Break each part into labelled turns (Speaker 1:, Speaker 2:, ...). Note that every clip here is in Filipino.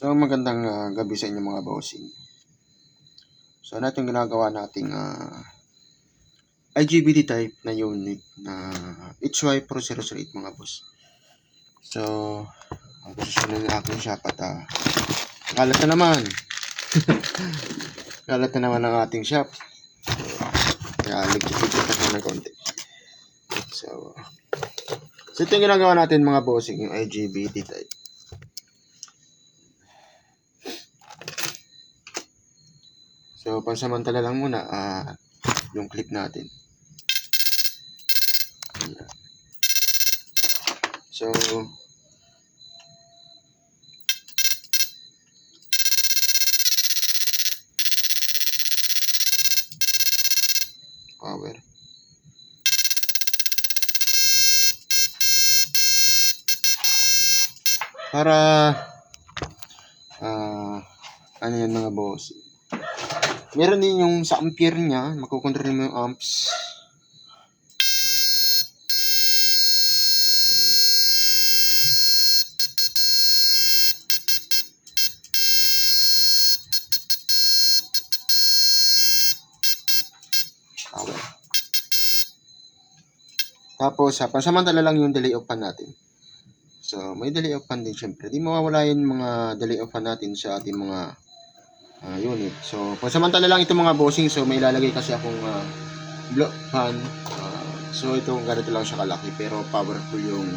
Speaker 1: So magandang gabi sa inyo mga bossing. So ano itong ginagawa nating IGBT type na unit na HY4008 mga boss. So ang posisyon ng aking shop at kalat na naman. Kalat na naman ang ating shop. Kaya ligpit-ligpit ako ng konti. So ito yung ginagawa natin mga bossing, yung IGBT type. So, pansamantala lang muna yung clip natin. Ayan. So, power. Para, ano yan mga boss. Meron din yung sa ampere niya, makokontrol mo yung amps. Power. Tapos, pansamantala lang yung delay of fan natin. So, may delay of fan din syempre. Di mawawala yung mga delay of fan natin sa ating mga unit. So, pansamantala lang ito mga bossing. So, may ilalagay kasi akong blow fan. So, ito ganito lang siya kalaki. Pero powerful yung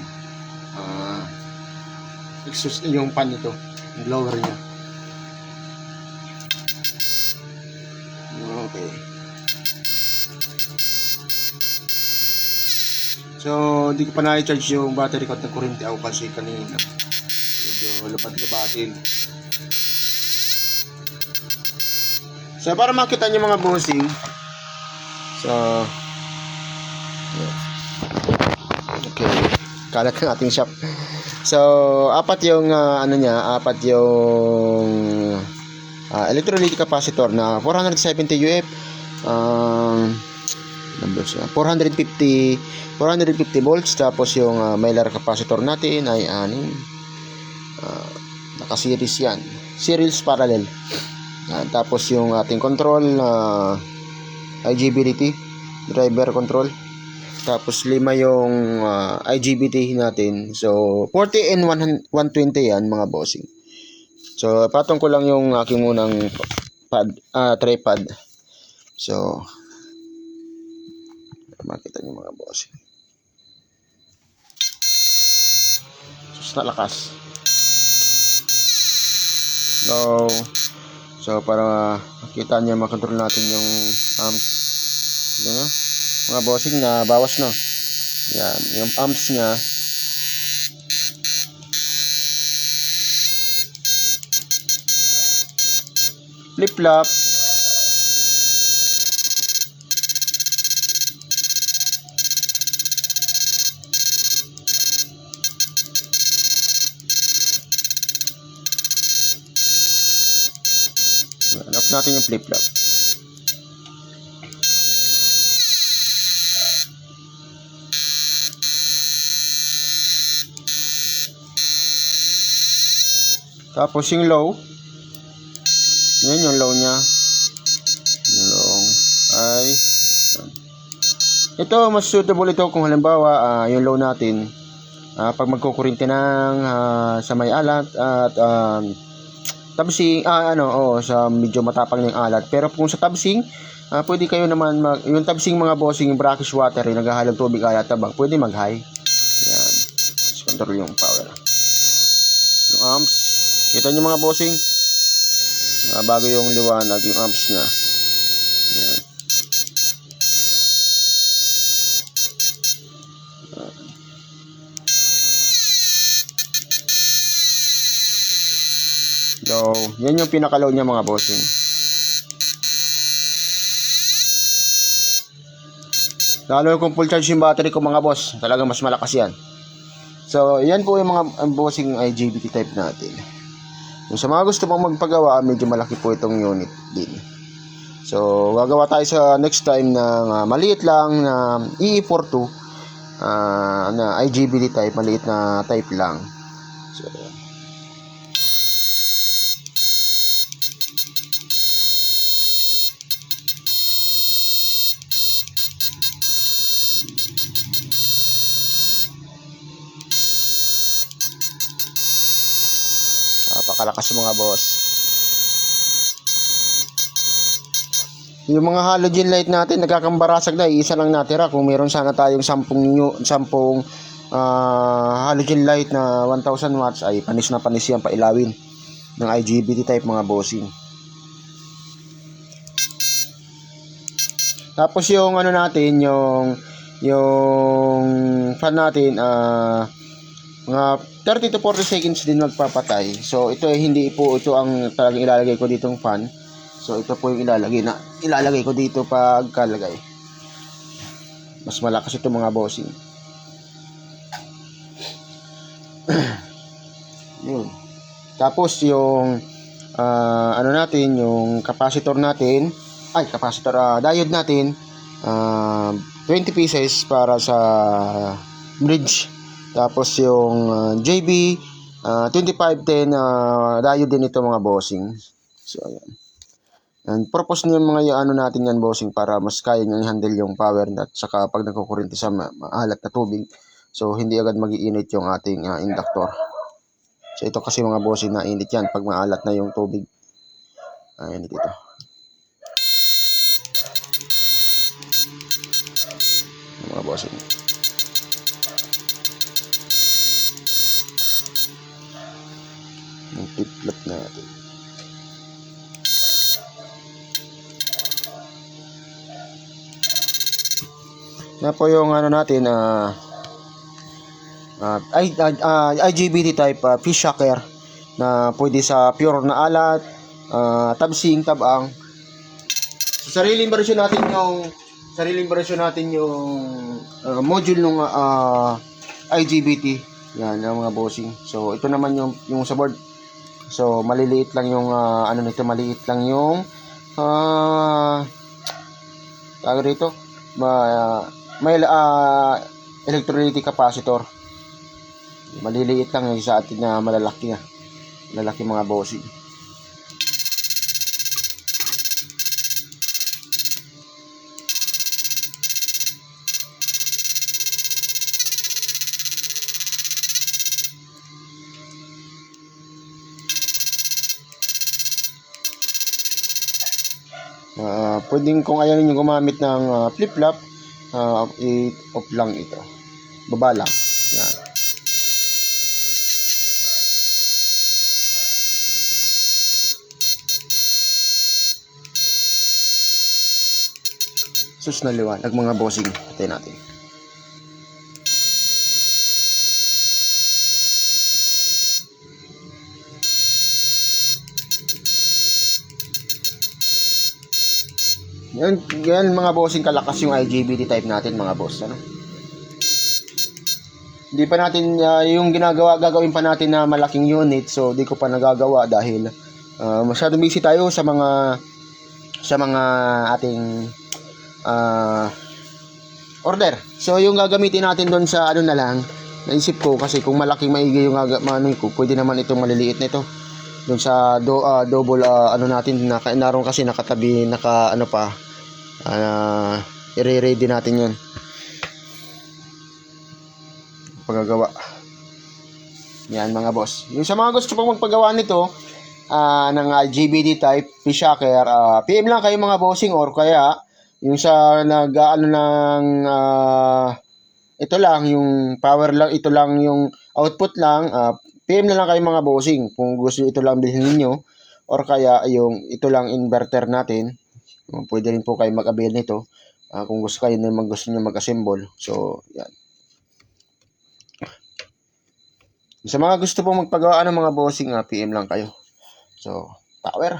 Speaker 1: exhaust, yung fan nito. Yung blower niya. Okay. So, di ko pa na-charge yung battery ko at nagkurinti ako kasi kanina. Medyo lupat-lupatin. So, para makita nyo mga bossing. So, okay. Kalat ng ating shop. So, apat yung, apat yung electrolytic capacitor na 470 UF. 450 volts. Tapos yung Mylar capacitor natin ay 6. Naka-series yan. Series parallel. Tapos yung ating control IGBT driver control. Tapos 5 yung IGBT natin. So 40 and 120 yan mga bossing. So patong ko lang yung aking unang tripod. So makita nyo mga bossing. Sus na lakas. So para makita niya, makontrol natin yung amps. Yan, mga bossing na bawas na. Yan, yung amps niya. Flip-flop. Off natin yung flip-flop. Tapos yung low. Yan yung low niya. Yung low ay ito, mas suitable ito kung halimbawa yung low natin pag magkukurinti ng sa may alat at tabsing, sa medyo matapang ng alat. Pero kung sa tabsing, pwede kayo naman yung tabsing mga bossing, yung brackish water, yung naghahalong tubig alat tabang, pwede mag-high. Yan. Just control yung power. Yung amps. Kita nyo mga bossing, bago yung liwanag, yung amps nya. Yan. So, yan yung pinakalow niya mga bossing. Lalo kung full charge yung battery ko mga boss, talagang mas malakas yan. So, yan po yung mga bossing IGBT type natin. Kung sa mga gusto pong magpagawa, medyo malaki po itong unit din. So, gagawa tayo sa next time ng maliit lang na EE42 na IGBT type, maliit na type lang. So, Napakalakas mga boss. Yung mga halogen light natin nagkakambarasag na, isa lang natira. Kung meron sana tayong 10 halogen light na 1000 watts ay panis na panis yan pailawin ng IGBT type mga bossing. Tapos yung ano natin, yung fan natin, mga 30 to 40 seconds din magpapatay. So ito hindi po ito ang talagang ilalagay ko ditong fan. So ito po yung ilalagay ko dito pagkalagay. Mas malakas ito mga bossing. Yun. Tapos yung ano natin, yung capacitor natin, diode natin, 20 pieces para sa bridge. Tapos yung JB 2510 diode din ito mga bossing. So ayan. And purpose niyo mga ano natin yan bossing para mas kaya nyo i-handle yung power nut saka pag nagkukuryente sa maalat na tubig. So hindi agad mag-iinit yung ating inductor. So ito kasi mga bossing na init yan pag maalat na yung tubig. Ayan ito. Mga bossing. Yung flip-flop natin. Na po yung ano natin IGBT type fish shocker na pwede sa pure na alat, tabsing, tabang. So, sariling version natin yung module ng IGBT. Yan ang mga bossing. So ito naman yung sa board. So maliliit lang yung ano nito, maliit lang yung tawag rito, may electrolytic capacitor. Maliliit lang yung sa atin na malalaki mga bossing. Pwedeng kung ayaw niyo gumamit ng flip-flop, i-off lang ito. Baba lang. Yan. Sus na liwanag mga bossing. Patay natin. Yan mga bossing, kalakas yung IGBT type natin mga boss, ano? Hindi pa natin yung gagawin pa natin na malaking unit, so di ko pa nagagawa dahil masyadong busy tayo sa mga ating order. So yung gagamitin natin doon sa ano na lang, naisip ko kasi kung malaking maigi yung ko, pwede naman itong maliliit na ito. Doon sa double ano natin, naroon kasi nakatabi, ano pa, i-ready natin yun paggagawa. Yan mga boss. Yung sa mga gusto pang magpagawa nito ng IGBT type fish shocker, PM lang kayo mga bossing, or kaya yung sa nag-ano ng ito lang yung power lang, ito lang yung output lang, PM na lang kayo mga bossing kung gusto ito lang bilhin niyo, or kaya yung ito lang inverter natin. Pwede rin po kayo mag-avail nito kung gusto kayo na gusto niyo mag-assemble. So yan. Sa mga gusto pong magpagawa ng mga bossing, PM lang kayo. So power.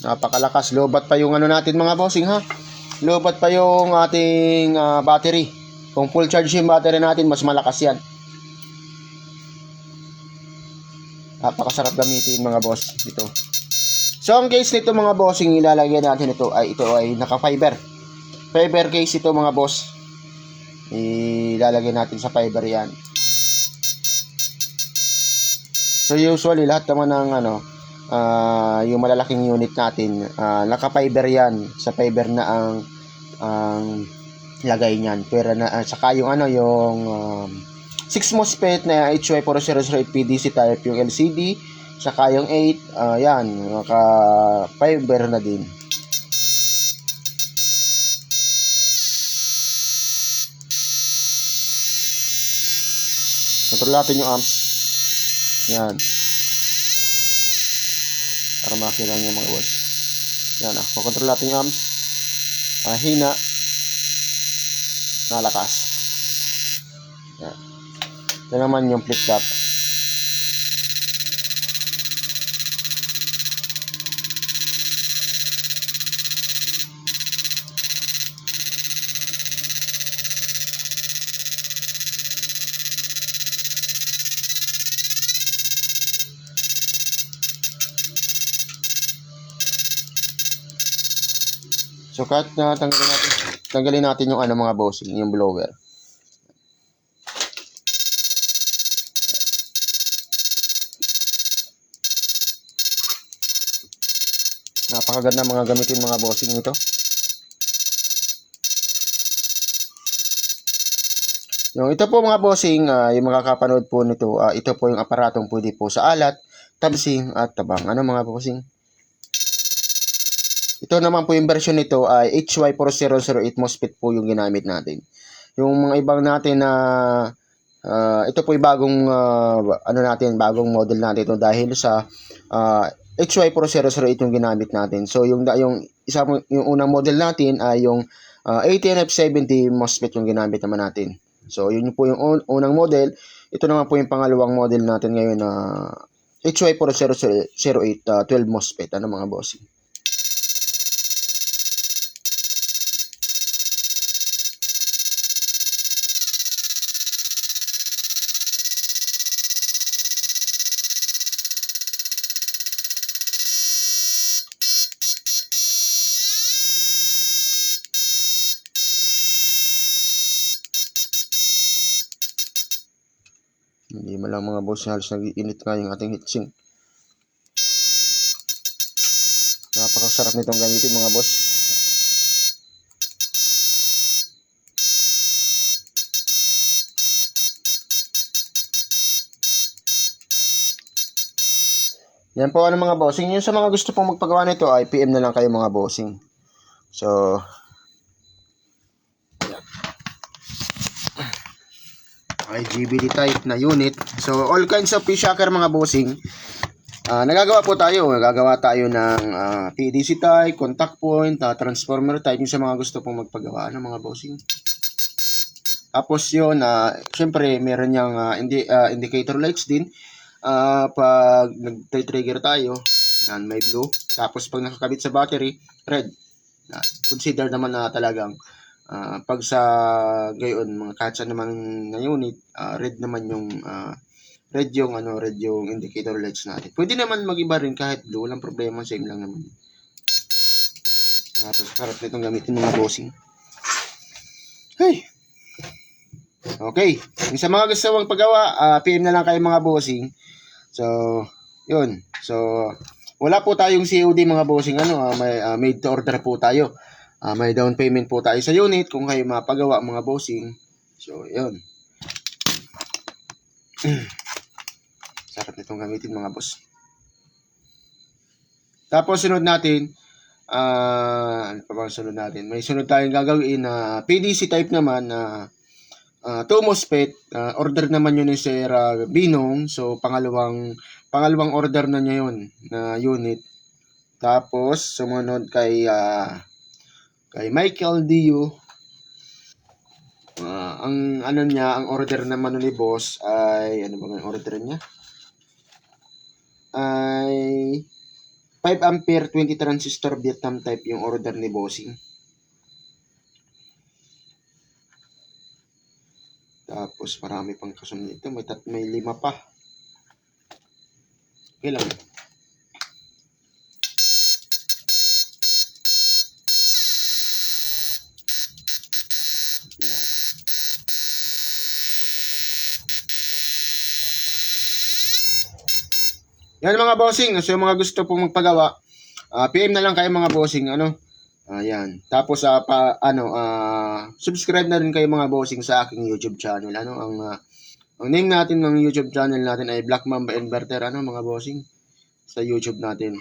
Speaker 1: Napakalakas. Lobat pa yung ano natin mga bossing ha. Lobat pa yung ating battery. Kung full charge yung battery natin, mas malakas yan. Napakasarap gamitin mga boss ito. So ang case nito mga bossing, ilalagay natin ito ay naka fiber case ito mga boss. Ilalagay natin sa fiber yan. So usually lahat naman ng yung malalaking unit natin, naka-fiber yan. Sa fiber na ang lagay niyan. Pero na saka yung yung 6 MOSFET na HY4008 PDC type yung LCD, saka yung 8, yan, naka-fiber na din. Control natin yung amps. Yan. Para makita niyo mga boss. Yan, control natin yung amps. Hina, nalakas. Yan. Ito naman yung flip-flop. So kahit na tanggalin natin yung mga bossing, yung blower. Napakaganda mga gamitin mga bossing nito. Yung ito po mga bossing, yung makakapanood po nito, ito po yung aparatong pwede po sa alat, tabsing at tabang. Ano mga bossing? Ito naman po yung version nito ay HY4008 MOSFET po yung ginamit natin. Yung mga ibang natin na ito po yung bagong bagong model natin ito dahil sa HY4008 yung ginamit natin. So yung yung unang model natin ay yung 18F70 MOSFET yung ginamit naman natin. So yun po yung unang model. Ito naman po yung pangalawang model natin ngayon na HY4008 12 MOSFET. Ano mga bossing? Hindi man lang mga boss, halos nag-iinit nga yung ating heatsink. Napakasarap nitong gamitin mga boss. Yan po mga bossing. Yung sa mga gusto pong magpagawa nito ay PM na lang kayo mga bossing. So, IGBT type na unit. So, all kinds of P-shocker mga bossing. Nagagawa tayo ng PDC type, contact point, transformer type, yung sa mga gusto pong magpagawa ng mga bossing. Tapos yun, syempre meron niyang indicator lights din. Pag nag-trigger tayo, yan, may blue. Tapos pag nakakabit sa battery, red. Consider naman na talagang pag sa gayon mga katsa naman na unit, red naman yung red yung indicator lights natin. Pwede naman mag-iba rin kahit blue, walang problema, same lang naman. Tapos harap nitong gamitin mga bossing. Hey. Okay. Yung sa mga gusto mong paggawa, PM na lang kayo mga bossing. So, yun. So, wala po tayong COD mga bossing. May made to order po tayo. May down payment po tayo sa unit kung kayo mapagawa mga bossing. So, yun. Sarap nitong gamitin mga boss. Tapos sunod natin, ano pa bang sunod natin? May sunod tayong gagawin na PDC type naman na 2 MOSFET. Order naman yun ni Sir Binong. So, pangalawang order na niya yun na unit. Tapos, sumunod kay Michael Dio. Ang order naman ni boss ay, ano ba ang order niya? Ay 5 ampere 20 transistor Vietnam type yung order ni bossing. Tapos marami pang kasunod nito, may 5 pa. Okay lang. Yeah. Yan mga bossing, so yung mga gusto pong magpagawa, PM na lang kayo mga bossing, ano. Ayan. Tapos subscribe na rin kayo mga bossing sa aking YouTube channel. Ano ang name natin ng YouTube channel natin ay Black Mamba Inverter, ano mga bossing, sa YouTube natin.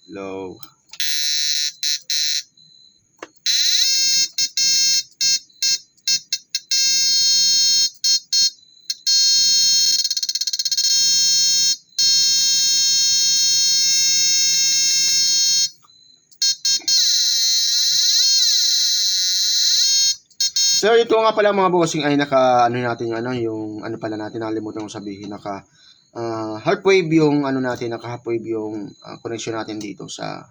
Speaker 1: Low. So ito nga pala mga bossing ay naka ano natin yung ano pala natin, nakalimutan kong sabihin, naka half wave yung ano natin, naka half wave yung connection natin dito sa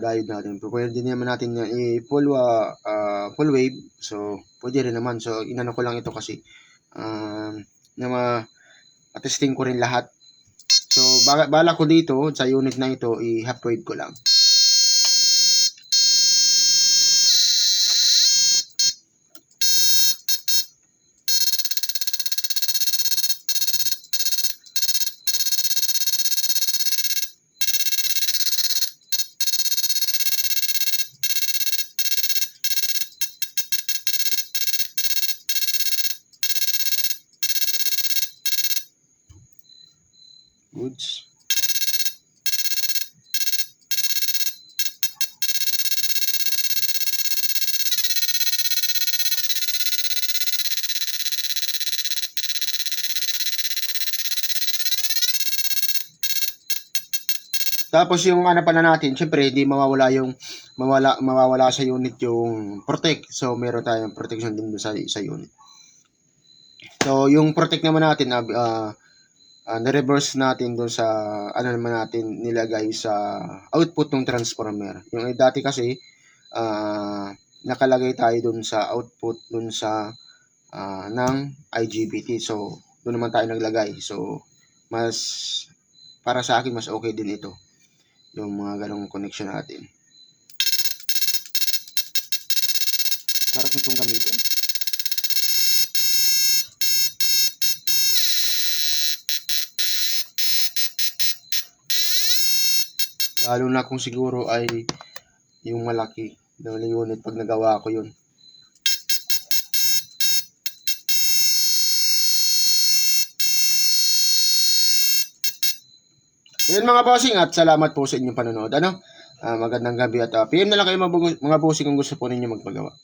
Speaker 1: diode natin. Pwede din naman natin yan full wave. So pwede rin naman. So inano ko lang ito kasi na testing ko rin lahat. So bala ko dito sa unit na ito i-half wave ko lang. Goods. Tapos yung ano pala natin, syempre hindi mawawala sa unit yung protect. So meron tayong protection din sa unit. So yung protect naman natin na-reverse natin doon sa ano naman natin nilagay sa output ng transformer. Yung dati kasi nakalagay tayo doon sa output doon sa ng IGBT. So doon naman tayo naglagay. So mas para sa akin mas okay din ito. Yung mga ganong connection natin. Sarap nitong gamitin. Lalo na kung siguro ay yung malaki na unit pag nagawa ko yun. Ayun mga bossing, at salamat po sa inyong panonood. Magandang gabi at PM na lang kayo mga bossing kung gusto po ninyo magpagawa.